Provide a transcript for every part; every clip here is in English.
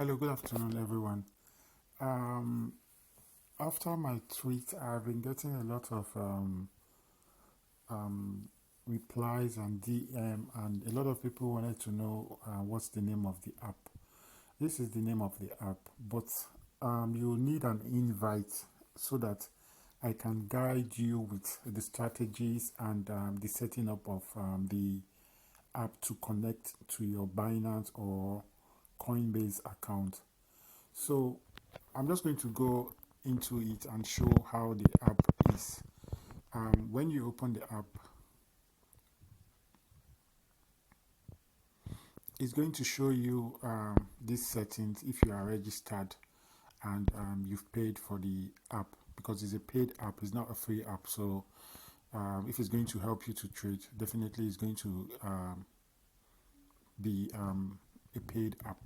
Hello, good afternoon, everyone. Um, After my tweet, I've been getting a lot of um, replies and DM, and a lot of people wanted to know what's the name of the app. This is the name of the app, but you need an invite so that I can guide you with the strategies and the setting up of the app to connect to your Binance or Coinbase account. So I'm just going to go into it and show how the app is. When you open the app, it's going to show you these settings if you are registered and you've paid for the app, because it's a paid app, it's not a free app. So if it's going to help you to trade, definitely it's going to be a paid app.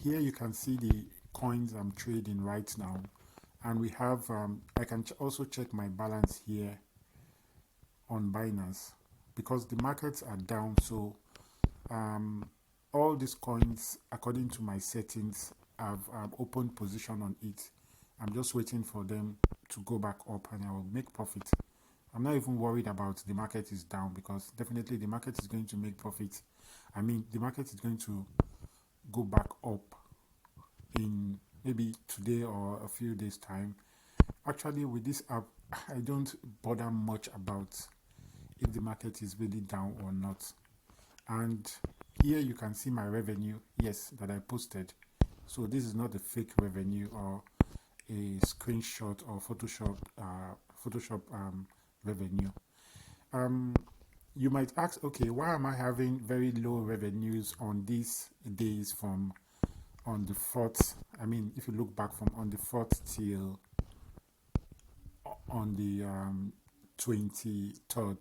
Here you can see the coins I'm trading right now, and we have I can also check my balance here on Binance because the markets are down. So all these coins, according to my settings, have open position on it. I'm just waiting for them to go back up and I will make profit. I'm not even worried about the market is down, because definitely the market is going to make profit. I mean, the market is going to go back up in maybe today or a few days time. Actually, with this app, I don't bother much about if the market is really down or not. And here you can see my revenue, yes, that I posted. So this is not a fake revenue or a screenshot or Photoshop revenue. You might ask, okay, why am I having very low revenues on these days from on the 4th? I mean, if you look back from on the 4th till on the 23rd,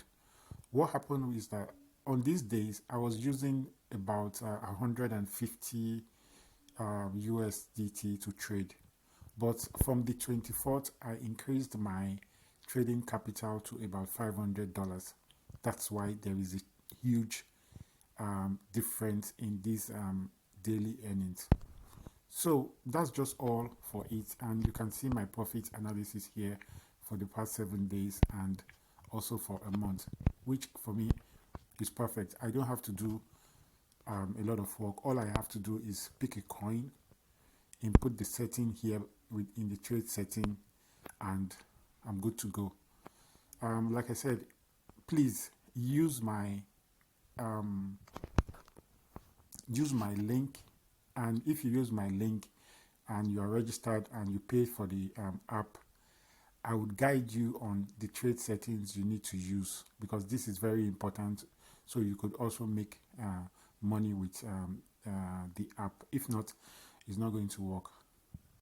what happened is that on these days I was using about 150 USDT to trade, but from the 24th I increased my trading capital to about $500. That's why there is a huge difference in these daily earnings. So that's just all for it, and you can see my profit analysis here for the past 7 days and also for a month, which for me is perfect. I don't have to do a lot of work. All I have to do is pick a coin, input the setting here within the trade setting, and I'm good to go. Like I said, please use my link, and if you use my link and you are registered and you pay for the app, I would guide you on the trade settings you need to use, because this is very important, so you could also make money with the app. If not, it's not going to work.